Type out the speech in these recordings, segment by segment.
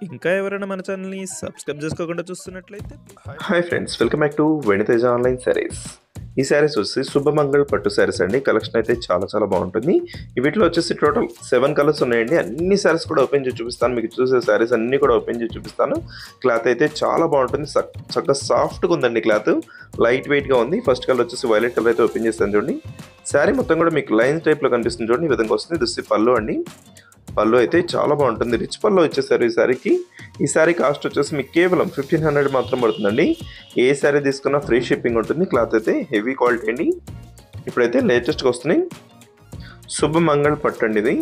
ఇంకా ఎవరైనా మన ఛానల్‌ని సబ్స్క్రైబ్ చేసుకోకుండా చూస్తున్నట్లయితే hi friends, welcome back to Veniteja online saris. ఈ శారీస్ వచ్చి శుభమంగళ్ పట్టు శారీస్ అండి. కలెక్షన్ అయితే చాలా బాగుంటుంది. వీటిలో వచ్చేసి టోటల్ 7 కలర్స్ ఉన్నాయండి. అన్ని శారీస్ కూడా ఓపెన్ చేసి చూపిస్తాను. మీకు చూసే శారీస్ అన్ని కూడా ఓపెన్ చేసి చూపిస్తాను. క్లాత్ అయితే చాలా బాగుంటుంది. చక్కగా సాఫ్ట్గా ఉందండి. క్లాత్ లైట్ వెయిట్గా ఉంది. ఫస్ట్ కలర్ వచ్చేసి వైలెట్ కలర్ అయితే ఓపెన్ చేస్తాను చూడండి. శారీ మొత్తం కూడా మీకు లైన్స్ టైప్లో కనిపిస్తుంది చూడండి. ఈ విధంగా వస్తుంది. దిస్ పళ్ళు అండి. పళ్ళు అయితే చాలా బాగుంటుంది. రిచ్ పళ్ళు వచ్చేసారు ఈ శారీకి. ఈ శారీ కాస్ట్ వచ్చేసి మీకు కేవలం 1500 మాత్రం పడుతుందండి. ఏ శారీ తీసుకున్నా ఫ్రీ షిప్పింగ్ ఉంటుంది. క్లాత్ అయితే హెవీ క్వాలిటీ అండి. ఇప్పుడైతే లేటెస్ట్గా వస్తున్నాయి. శుభమంగళ్ పట్టు అండి. ఇది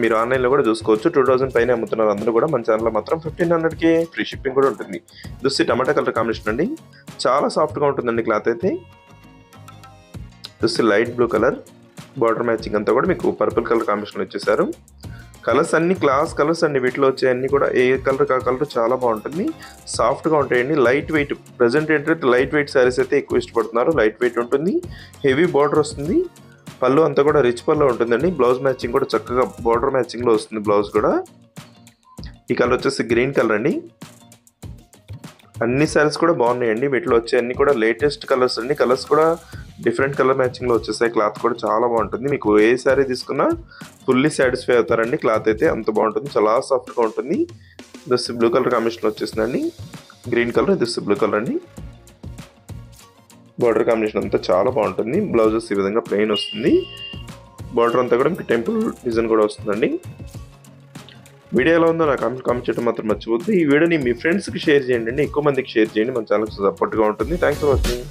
మీరు ఆన్లైన్లో కూడా చూసుకోవచ్చు. 2000 పైన అమ్ముతున్నారు అందరూ కూడా. మన ఛానల్లో మాత్రం 1500కి ఫ్రీ షిప్పింగ్ కూడా ఉంటుంది. దుస్సి టమాటా కలర్ కాంబినేషన్ అండి. చాలా సాఫ్ట్గా ఉంటుందండి క్లాత్ అయితే. దుస్సి light blue colour, border matching అంతా కూడా మీకు పర్పుల్ కలర్ కాంబినేషన్ వచ్చేసారు. కలర్స్ అన్ని క్లాస్ కలర్స్ అండి. వీటిలో వచ్చే అన్ని కూడా ఏ కలర్ ఆ కలర్ చాలా బాగుంటుంది. సాఫ్ట్గా ఉంటాయండి. లైట్ వెయిట్, ప్రజెంట్ ఏంటంటే లైట్ వెయిట్ శారీస్ అయితే ఎక్కువ ఇష్టపడుతున్నారు. లైట్ వెయిట్ ఉంటుంది. హెవీ బార్డర్ వస్తుంది. పళ్ళు అంతా కూడా రిచ్ పళ్ళు ఉంటుందండి. బ్లౌజ్ మ్యాచింగ్ కూడా చక్కగా బార్డర్ మ్యాచింగ్లో వస్తుంది. బ్లౌజ్ కూడా ఈ కలర్ వచ్చేసి గ్రీన్ కలర్ అండి. అన్ని శారీస్ కూడా బాగున్నాయండి. వీటిలో వచ్చే అన్ని కూడా లేటెస్ట్ కలర్స్ అండి. కలర్స్ కూడా డిఫరెంట్ కలర్ మ్యాచింగ్లో వచ్చేసాయి. క్లాత్ కూడా చాలా బాగుంటుంది. మీకు ఏ శారీ తీసుకున్నా ఫుల్లీ సాటిస్ఫై అవుతారండి. క్లాత్ అయితే అంత బాగుంటుంది. చాలా సాఫ్ట్గా ఉంటుంది. దిస్ బ్లూ కలర్ కాంబినేషన్ వచ్చేసిందండి. Green colour, this blue colour అండి. బార్డర్ కాంబినేషన్ అంతా చాలా బాగుంటుంది. బ్లౌజెస్ ఈ విధంగా ప్లెయిన్ వస్తుంది. బార్డర్ అంతా కూడా మీకు టెంపుల్ డిజైన్ కూడా వస్తుందండి. వీడియో ఎలా ఉందో నాకు కామెంట్ చేయడం మాత్రం మర్చిపోద్దు. ఈ వీడియోని మీ ఫ్రెండ్స్కి షేర్ చేయండి. ఎక్కువ మందికి షేర్ చేయండి. మన ఛానల్కి సపోర్ట్గా ఉంటుంది. Thanks for watching.